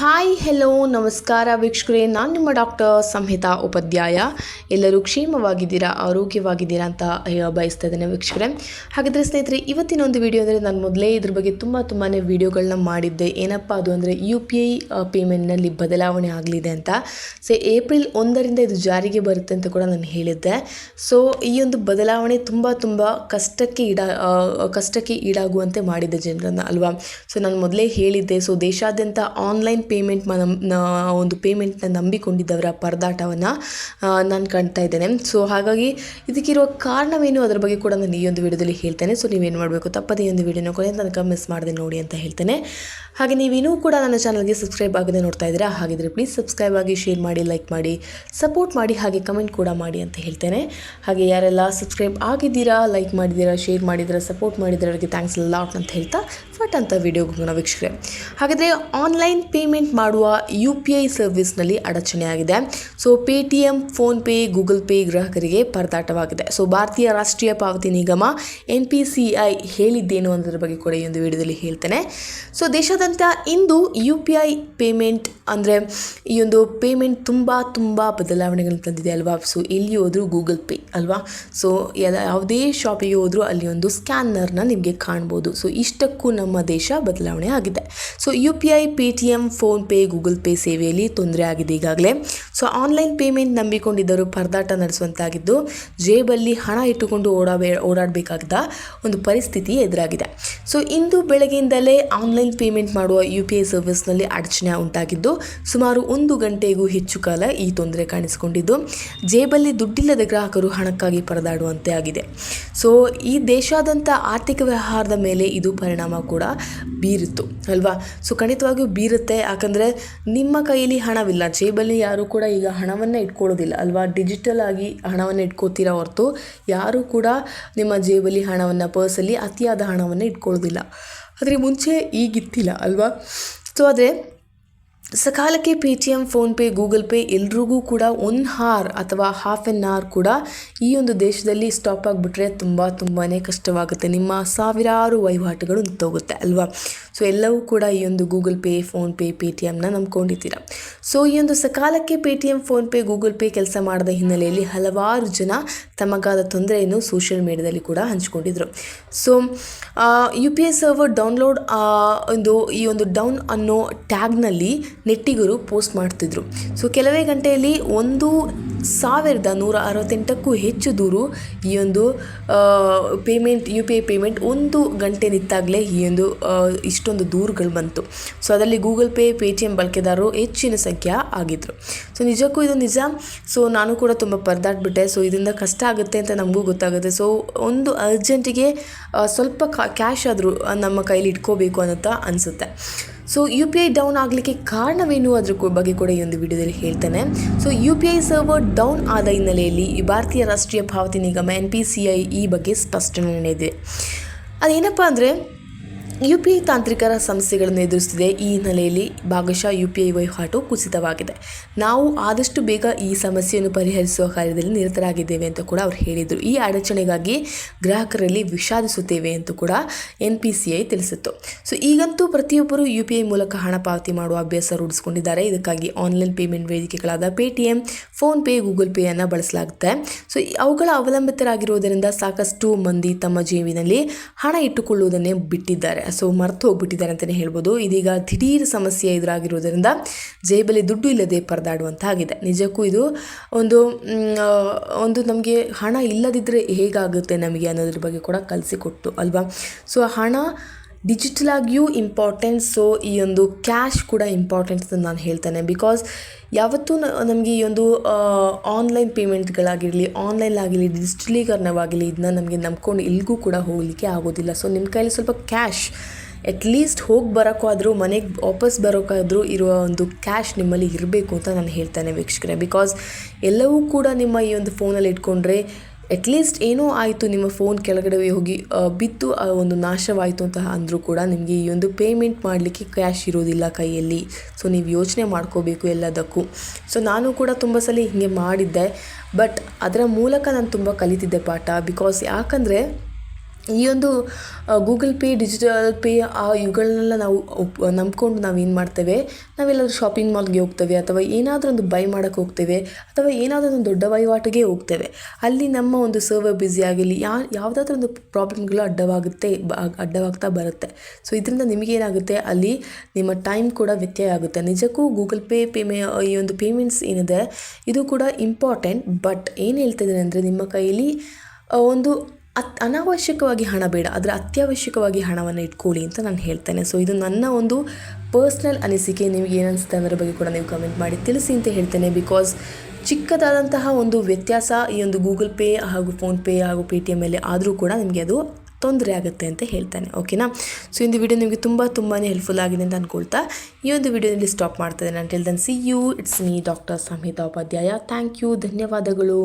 Hi hello ನಮಸ್ಕಾರ ವೀಕ್ಷಕರೇ, ನಾನು ನಿಮ್ಮ ಡಾಕ್ಟರ್ ಸಂಹಿತಾ ಉಪಾಧ್ಯಾಯ. ಎಲ್ಲರೂ ಕ್ಷೇಮವಾಗಿದ್ದೀರಾ, ಆರೋಗ್ಯವಾಗಿದ್ದೀರಾ ಅಂತ ಬಯಸ್ತಾ ಇದ್ದೇನೆ ವೀಕ್ಷಕರೇ. ಹಾಗಾದರೆ ಸ್ನೇಹಿತರೆ, ಇವತ್ತಿನ ಒಂದು ವಿಡಿಯೋ ಅಂದರೆ ನಾನು ಮೊದಲೇ ಇದ್ರ ಬಗ್ಗೆ ತುಂಬಾ ವಿಡಿಯೋಗಳನ್ನ ಮಾಡಿದ್ದೆ. ಏನಪ್ಪ ಅದು ಅಂದರೆ UPI ಪೇಮೆಂಟ್ನಲ್ಲಿ ಬದಲಾವಣೆ ಆಗಲಿದೆ ಅಂತ. ಏಪ್ರಿಲ್ 1ರಿಂದ ಇದು ಜಾರಿಗೆ ಬರುತ್ತೆ ಅಂತ ಕೂಡ ನಾನು ಹೇಳಿದ್ದೆ. ಸೊ ಈ ಒಂದು ಬದಲಾವಣೆ ತುಂಬ ಕಷ್ಟಕ್ಕೆ ಈಡಾಗುವಂತೆ ಮಾಡಿದ್ದೆ ಜನರನ್ನು ಅಲ್ವಾ. ಸೊ ನಾನು ಮೊದಲೇ ಹೇಳಿದ್ದೆ, ಸೊ ದೇಶಾದ್ಯಂತ ಆನ್ಲೈನ್ ಒಂದು ಪೇಮೆಂಟ್ನ ನಂಬಿಕೊಂಡಿದ್ದವರ ಪರದಾಟವನ್ನು ನಾನು ಕಾಣ್ತಾ ಇದ್ದೇನೆ. ಸೊ ಹಾಗಾಗಿ ಇದಕ್ಕಿರುವ ಕಾರಣವೇನು ಅದರ ಬಗ್ಗೆ ಕೂಡ ನಾನು ಈ ಒಂದು ವಿಡಿಯೋದಲ್ಲಿ ಹೇಳ್ತೇನೆ. ಸೊ ನೀವೇನು ಮಾಡಬೇಕು, ತಪ್ಪದೇ ಈ ಒಂದು ವಿಡಿಯೋನ ಕೊನೆ ತನಕ ಮಿಸ್ ಮಾಡದೆ ನೋಡಿ ಅಂತ ಹೇಳ್ತೇನೆ. ಹಾಗೆ ನೀವೇನೂ ಕೂಡ ನನ್ನ ಚಾನಲ್ಗೆ ಸಬ್ಸ್ಕ್ರೈಬ್ ಆಗದೆ ನೋಡ್ತಾ ಇದ್ದೀರಾ, ಹಾಗಿದ್ರೆ ಪ್ಲೀಸ್ ಸಬ್ಸ್ಕ್ರೈಬ್ ಆಗಿ, ಶೇರ್ ಮಾಡಿ, ಲೈಕ್ ಮಾಡಿ, ಸಪೋರ್ಟ್ ಮಾಡಿ, ಹಾಗೆ ಕಮೆಂಟ್ ಕೂಡ ಮಾಡಿ ಅಂತ ಹೇಳ್ತೇನೆ. ಹಾಗೆ ಯಾರೆಲ್ಲ ಸಬ್ಸ್ಕ್ರೈಬ್ ಆಗಿದ್ದೀರಾ, ಲೈಕ್ ಮಾಡಿದ್ದೀರಾ, ಶೇರ್ ಮಾಡಿದ್ದೀರಾ, ಸಪೋರ್ಟ್ ಮಾಡಿದ್ದೀರಾ, ಅವರಿಗೆ ಥ್ಯಾಂಕ್ಸ್ ಲಾಟ್ ಅಂತ ಹೇಳ್ತಾ ಫಟ್ ಅಂತ ವಿಡಿಯೋಗೆ ಹೋಗೋಣ ವೀಕ್ಷಕರೇ. ಹಾಗಾದರೆ ಆನ್ಲೈನ್ ಪೇಮೆಂಟ್ ಮಾಡುವ UPI ಸರ್ವಿಸ್ನಲ್ಲಿ ಅಡಚಣೆ ಆಗಿದೆ. So Paytm, PhonePe, Google pay ಗ್ರಾಹಕರಿಗೆ ಪರದಾಟವಾಗಿದೆ. ಸೊ ಭಾರತೀಯ ರಾಷ್ಟ್ರೀಯ ಪಾವತಿ ನಿಗಮ NPCI ಹೇಳಿದ್ದೇನು ಅನ್ನೋದ್ರ ಬಗ್ಗೆ ಕೂಡ ಈ ಒಂದು ವಿಡಿಯೋದಲ್ಲಿ ಹೇಳ್ತೇನೆ. ಸೊ ದೇಶಾದ್ಯಂತ ಇಂದು UPI ಪೇಮೆಂಟ್ ಅಂದರೆ ಈ ಒಂದು ಪೇಮೆಂಟ್ ತುಂಬ ಬದಲಾವಣೆಗಳನ್ನು ತಂದಿದೆ ಅಲ್ವಾ. ಸೊ ಎಲ್ಲಿ ಹೋದರೂ ಗೂಗಲ್ ಪೇ ಅಲ್ವಾ. ಸೊ ಯಾವುದೇ ಶಾಪಿಗೆ ಹೋದರೂ ಅಲ್ಲಿ ಒಂದು ಸ್ಕ್ಯಾನರ್ನ ನಿಮಗೆ ಕಾಣ್ಬೋದು. ಸೊ ಇಷ್ಟಕ್ಕೂ ನಮ್ಮ ದೇಶ ಬದಲಾವಣೆ ಆಗಿದೆ. So UPI, Paytm, PhonePe, Google pay ಸೇವೆಯಲ್ಲಿ ತೊಂದರೆ ಆಗಿದೆ ಈಗಾಗಲೇ. ಸೊ ಆನ್ಲೈನ್ ಪೇಮೆಂಟ್ ನಂಬಿಕೊಂಡಿದ್ದರು ಪರದಾಟ ನಡೆಸುವಂತಾಗಿದ್ದು, ಜೇಬಲ್ಲಿ ಹಣ ಇಟ್ಟುಕೊಂಡು ಓಡಾಡಬೇಕಾದ ಒಂದು ಪರಿಸ್ಥಿತಿ ಎದುರಾಗಿದೆ. ಸೊ ಇಂದು ಬೆಳಗ್ಗೆಯಿಂದಲೇ ಆನ್ಲೈನ್ ಪೇಮೆಂಟ್ ಮಾಡುವ UPI ಸರ್ವಿಸ್ನಲ್ಲಿ ಅಡಚಣೆ ಉಂಟಾಗಿದ್ದು, ಸುಮಾರು 1 ಗಂಟೆಗೂ ಹೆಚ್ಚು ಕಾಲ ಈ ತೊಂದರೆ ಕಾಣಿಸಿಕೊಂಡಿದ್ದು, ಜೇಬಲ್ಲಿ ದುಡ್ಡಿಲ್ಲದ ಗ್ರಾಹಕರು ಹಣಕ್ಕಾಗಿ ಪರದಾಡುವಂತೆ ಆಗಿದೆ. ಸೊ ಈ ದೇಶಾದ್ಯಂತ ಆರ್ಥಿಕ ವ್ಯವಹಾರದ ಮೇಲೆ ಇದು ಪರಿಣಾಮ ಕೂಡ ಬೀರಿತು ಅಲ್ವಾ. ಸೊ ಖಂಡಿತವಾಗಿಯೂ ಬೀರುತ್ತೆ, ಯಾಕಂದರೆ ನಿಮ್ಮ ಕೈಯಲ್ಲಿ ಹಣವಿಲ್ಲ, ಜೇಬಲ್ಲಿ ಯಾರೂ ಕೂಡ ಈಗ ಹಣವನ್ನು ಇಟ್ಕೊಳ್ಳೋದಿಲ್ಲ ಅಲ್ವಾ. ಡಿಜಿಟಲ್ ಆಗಿ ಹಣವನ್ನು ಇಟ್ಕೋತೀರಾ ಹೊರತು ಯಾರೂ ಕೂಡ ನಿಮ್ಮ ಜೇಬಲ್ಲಿ ಹಣವನ್ನು, ಪರ್ಸಲ್ಲಿ ಅತಿಯಾದ ಹಣವನ್ನು ಇಟ್ಕೊಳ್ಳೋದಿಲ್ಲ. ಆದರೆ ಮುಂಚೆ ಈಗಿತ್ತಿಲ್ಲ ಅಲ್ವಾ. ಸೊ ಅದೇ ಸಕಾಲಕ್ಕೆ ಪೇಟಿಎಂ, ಫೋನ್ಪೇ, ಗೂಗಲ್ ಪೇ ಎಲ್ರಿಗೂ ಕೂಡ 1 hour ಅಥವಾ half an hour ಕೂಡ ಈ ಒಂದು ದೇಶದಲ್ಲಿ ಸ್ಟಾಪ್ ಆಗಿಬಿಟ್ರೆ ತುಂಬಾ ಕಷ್ಟವಾಗುತ್ತೆ. ನಿಮ್ಮ ಸಾವಿರಾರು ವಹಿವಾಟುಗಳು ನಿಂತೋಗುತ್ತೆ ಅಲ್ವಾ. ಸೊ ಎಲ್ಲವೂ ಕೂಡ ಈ ಒಂದು ಗೂಗಲ್ ಪೇ, ಫೋನ್ಪೇ, ಪೇಟಿಎಮ್ನ ನಂಬ್ಕೊಂಡಿರ್ತೀರ. ಸೊ ಈ ಒಂದು ಸಕಾಲಕ್ಕೆ ಪೇಟಿಎಂ, ಫೋನ್ಪೇ, ಗೂಗಲ್ ಪೇ ಕೆಲಸ ಮಾಡದ ಹಿನ್ನೆಲೆಯಲ್ಲಿ ಹಲವಾರು ಜನ ತಮಗಾದ ತೊಂದರೆಯನ್ನು ಸೋಷಿಯಲ್ ಮೀಡಿಯಾದಲ್ಲಿ ಕೂಡ ಹಂಚಿಕೊಂಡಿದ್ರು. ಸೊ UPI ಸರ್ವರ್ ಡೌನ್ಲೋಡ್ ಈ ಒಂದು ಡೌನ್ ಅನ್ನೋ ಟ್ಯಾಗ್ನಲ್ಲಿ ನೆಟ್ಟಿಗರು ಪೋಸ್ಟ್ ಮಾಡ್ತಿದ್ರು. ಸೊ ಕೆಲವೇ ಗಂಟೆಯಲ್ಲಿ 1168ಕ್ಕೂ ಹೆಚ್ಚು ದೂರು ಈ ಒಂದು UPI ಪೇಮೆಂಟ್ 1 ಗಂಟೆ ನಿಂತಾಗಲೇ ಈ ಒಂದು ಇಷ್ಟೊಂದು ದೂರುಗಳು ಬಂತು. ಸೊ ಅದರಲ್ಲಿ ಗೂಗಲ್ ಪೇ, ಪೇಟಿಎಂ ಬಳಕೆದಾರರು ಹೆಚ್ಚಿನ ಸಂಖ್ಯೆ ಆಗಿದ್ರು. ಸೊ ನಿಜಕ್ಕೂ ಇದು ನಿಜ. ಸೊ ನಾನು ಕೂಡ ತುಂಬ ಪರದಾಡ್ಬಿಟ್ಟೆ. ಸೊ ಇದರಿಂದ ಕಷ್ಟ ಆಗುತ್ತೆ ಅಂತ ನಮಗೂ ಗೊತ್ತಾಗುತ್ತೆ. ಸೊ ಒಂದು ಅರ್ಜೆಂಟಿಗೆ ಸ್ವಲ್ಪ ಕ್ಯಾಶ್ ಆದರೂ ನಮ್ಮ ಕೈಲಿ ಇಟ್ಕೋಬೇಕು ಅನ್ನೋಂಥ ಅನಿಸುತ್ತೆ. ಸೊ UPI ಡೌನ್ ಆಗಲಿಕ್ಕೆ ಕಾರಣವೇನು ಅದ್ರ ಬಗ್ಗೆ ಕೂಡ ಈ ಒಂದು ವಿಡಿಯೋದಲ್ಲಿ ಹೇಳ್ತೇನೆ. ಸೊ UPI ಸರ್ವರ್ ಡೌನ್ ಆದ ಹಿನ್ನೆಲೆಯಲ್ಲಿ ಭಾರತೀಯ ರಾಷ್ಟ್ರೀಯ ಪಾವತಿ ನಿಗಮ NPCI ಈ ಬಗ್ಗೆ ಸ್ಪಷ್ಟನೆ ನೀಡಿದೆ. ಅದೇನಪ್ಪ ಅಂದರೆ UPI ತಾಂತ್ರಿಕರ ಸಮಸ್ಯೆಗಳನ್ನು ಎದುರಿಸುತ್ತಿದೆ. ಈ ಹಿನ್ನೆಲೆಯಲ್ಲಿ ಭಾಗಶಃ UPI ವಹಿವಾಟು ಕುಸಿತವಾಗಿದೆ. ನಾವು ಆದಷ್ಟು ಬೇಗ ಈ ಸಮಸ್ಯೆಯನ್ನು ಪರಿಹರಿಸುವ ಕಾರ್ಯದಲ್ಲಿ ನಿರತರಾಗಿದ್ದೇವೆ ಅಂತ ಕೂಡ ಅವರು ಹೇಳಿದರು. ಈ ಅಡಚಣೆಗಾಗಿ ಗ್ರಾಹಕರಲ್ಲಿ ವಿಷಾದಿಸುತ್ತೇವೆ ಅಂತ ಕೂಡ NPCI ತಿಳಿಸಿತ್ತು. ಸೊ ಈಗಂತೂ ಪ್ರತಿಯೊಬ್ಬರು UPI ಮೂಲಕ ಹಣ ಪಾವತಿ ಮಾಡುವ ಅಭ್ಯಾಸ ರೂಢಿಸಿಕೊಂಡಿದ್ದಾರೆ. ಇದಕ್ಕಾಗಿ ಆನ್ಲೈನ್ ಪೇಮೆಂಟ್ ವೇದಿಕೆಗಳಾದ ಪೇಟಿಎಂ, ಫೋನ್ಪೇ, ಗೂಗಲ್ ಪೇಯನ್ನು ಬಳಸಲಾಗುತ್ತೆ. ಸೊ ಅವುಗಳ ಅವಲಂಬಿತರಾಗಿರುವುದರಿಂದ ಸಾಕಷ್ಟು ಮಂದಿ ತಮ್ಮ ಜೇಬಿನಲ್ಲಿ ಹಣ ಇಟ್ಟುಕೊಳ್ಳುವುದನ್ನೇ ಬಿಟ್ಟಿದ್ದಾರೆ. ಸೊ ಮರೆತು ಹೋಗ್ಬಿಟ್ಟಿದ್ದಾರೆ ಅಂತಲೇ ಹೇಳ್ಬೋದು. ಇದೀಗ ದಿಢೀರ್ ಸಮಸ್ಯೆ ಎದುರಾಗಿರುವುದರಿಂದ ಜೇಬಲ್ಲಿ ದುಡ್ಡು ಇಲ್ಲದೆ ಪರದಾಡುವಂತಾಗಿದೆ. ನಿಜಕ್ಕೂ ಇದು ಒಂದು ನಮಗೆ ಹಣ ಇಲ್ಲದಿದ್ದರೆ ಹೇಗಾಗುತ್ತೆ ನಮಗೆ ಅನ್ನೋದ್ರ ಬಗ್ಗೆ ಕೂಡ ಕಲಿಸಿಕೊಟ್ಟು ಅಲ್ವಾ. ಸೊ ಹಣ ಡಿಜಿಟಲ್ ಆಗಿಯೂ ಇಂಪಾರ್ಟೆಂಟ್. ಸೊ ಈ ಒಂದು ಕ್ಯಾಶ್ ಕೂಡ ಇಂಪಾರ್ಟೆಂಟ್ ಅಂತ ನಾನು ಹೇಳ್ತೇನೆ. ಬಿಕಾಸ್ ಯಾವತ್ತೂ ನಮಗೆ ಈ ಒಂದು ಆನ್ಲೈನ್ ಪೇಮೆಂಟ್ಗಳಾಗಿರಲಿ, ಆನ್ಲೈನ್ ಆಗಿರಲಿ, ಡಿಜಿಟಲೀಕರಣವಾಗಿರಲಿ, ಇದನ್ನ ನಮಗೆ ನಂಬ್ಕೊಂಡು ಎಲ್ಲಿಗೂ ಕೂಡ ಹೋಗಲಿಕ್ಕೆ ಆಗೋದಿಲ್ಲ. ಸೊ ನಿಮ್ಮ ಕೈಲಿ ಸ್ವಲ್ಪ ಕ್ಯಾಶ್ ಅಟ್ಲೀಸ್ಟ್ ಹೋಗಿ ಬರೋಕ್ಕಾದರೂ, ಮನೆಗೆ ವಾಪಸ್ ಬರೋಕ್ಕಾದರೂ ಇರುವ ಒಂದು ಕ್ಯಾಶ್ ನಿಮ್ಮಲ್ಲಿ ಇರಬೇಕು ಅಂತ ನಾನು ಹೇಳ್ತೇನೆ ವೀಕ್ಷಕರೇ. ಬಿಕಾಸ್ ಎಲ್ಲವೂ ಕೂಡ ನಿಮ್ಮ ಈ ಒಂದು ಫೋನಲ್ಲಿ ಇಟ್ಕೊಂಡ್ರೆ ಅಟ್ಲೀಸ್ಟ್ ಏನೋ ಆಯಿತು, ನಿಮ್ಮ ಫೋನ್ ಕೆಳಗಡೆ ಹೋಗಿ ಬಿದ್ದು ಒಂದು ನಾಶವಾಯಿತು ಅಂತ ಅಂದರೂ ಕೂಡ ನಿಮಗೆ ಈ ಒಂದು ಪೇಮೆಂಟ್ ಮಾಡಲಿಕ್ಕೆ ಕ್ಯಾಶ್ ಇರೋದಿಲ್ಲ ಕೈಯಲ್ಲಿ. ಸೊ ನೀವು ಯೋಚನೆ ಮಾಡ್ಕೋಬೇಕು ಎಲ್ಲದಕ್ಕೂ. ಸೊ ನಾನು ಕೂಡ ತುಂಬ ಸಲ ಹೀಗೆ ಮಾಡಿದ್ದೆ, ಬಟ್ ಅದರ ಮೂಲಕ ನಾನು ತುಂಬ ಕಲಿತಿದ್ದೆ ಪಾಠ. ಬಿಕಾಸ್ ಯಾಕಂದರೆ ಈ ಒಂದು ಗೂಗಲ್ ಪೇ, ಡಿಜಿಟಲ್ ಪೇ ಇವುಗಳನ್ನೆಲ್ಲ ನಾವು ನಂಬ್ಕೊಂಡು ನಾವೇನು ಮಾಡ್ತೇವೆ, ನಾವೆಲ್ಲಾದ್ರೂ ಶಾಪಿಂಗ್ ಮಾಲ್ಗೆ ಹೋಗ್ತೇವೆ ಅಥವಾ ಏನಾದರೂ ಒಂದು ಬೈ ಮಾಡೋಕ್ಕೆ ಹೋಗ್ತೇವೆ ಅಥವಾ ಏನಾದರೂ ಒಂದು ದೊಡ್ಡ ವಹಿವಾಟಿಗೆ ಹೋಗ್ತೇವೆ. ಅಲ್ಲಿ ನಮ್ಮ ಒಂದು ಸರ್ವರ್ ಬ್ಯುಸಿ ಆಗಿರಲಿ, ಯಾವುದಾದ್ರೂ ಒಂದು ಪ್ರಾಬ್ಲಮ್ಗಳು ಅಡ್ಡವಾಗ್ತಾ ಬರುತ್ತೆ. ಸೊ ಇದರಿಂದ ನಿಮಗೇನಾಗುತ್ತೆ, ಅಲ್ಲಿ ನಿಮ್ಮ ಟೈಮ್ ಕೂಡ ವ್ಯತ್ಯಯ ಆಗುತ್ತೆ. ನಿಜಕ್ಕೂ ಗೂಗಲ್ ಪೇ ಈ ಒಂದು ಪೇಮೆಂಟ್ಸ್ ಏನಿದೆ ಇದು ಕೂಡ ಇಂಪಾರ್ಟೆಂಟ್. ಬಟ್ ಏನು ಹೇಳ್ತಿದ್ದೇನೆ ಅಂದರೆ, ನಿಮ್ಮ ಕೈಯಲ್ಲಿ ಒಂದು ಅನಾವಶ್ಯಕವಾಗಿ ಹಣ ಬೇಡ, ಆದರೆ ಅತ್ಯವಶ್ಯಕವಾಗಿ ಹಣವನ್ನು ಇಟ್ಕೊಳ್ಳಿ ಅಂತ ನಾನು ಹೇಳ್ತೇನೆ. ಸೊ ಇದು ನನ್ನ ಒಂದು ಪರ್ಸ್ನಲ್ ಅನಿಸಿಕೆ. ನಿಮಗೆ ಏನು ಅನಿಸುತ್ತೆ ಅದರ ಬಗ್ಗೆ ಕೂಡ ನೀವು ಕಮೆಂಟ್ ಮಾಡಿ ತಿಳಿಸಿ ಅಂತ ಹೇಳ್ತೇನೆ. ಬಿಕಾಸ್ ಚಿಕ್ಕದಾದಂತಹ ಒಂದು ವ್ಯತ್ಯಾಸ ಈ ಒಂದು ಗೂಗಲ್ ಪೇ ಹಾಗೂ ಫೋನ್ಪೇ ಹಾಗೂ ಪೇಟಿಎಮ್ ಮೇಲೆ ಆದರೂ ಕೂಡ ನಿಮಗೆ ಅದು ತೊಂದರೆ ಆಗುತ್ತೆ ಅಂತ ಹೇಳ್ತೇನೆ. ಓಕೆನಾ? ಸೊ ಇಂದು ವಿಡಿಯೋ ನಿಮಗೆ ತುಂಬಾ ಹೆಲ್ಪ್ಫುಲ್ ಆಗಿದೆ ಅಂತ ಅಂದ್ಕೊಳ್ತಾ ಈ ಒಂದು ವಿಡಿಯೋದಲ್ಲಿ ಸ್ಟಾಪ್ ಮಾಡ್ತಾ ಇದ್ದೇನೆ. Until then see you, it's me doctor Samhita Upadhyaya. Thank you, ಧನ್ಯವಾದಗಳು.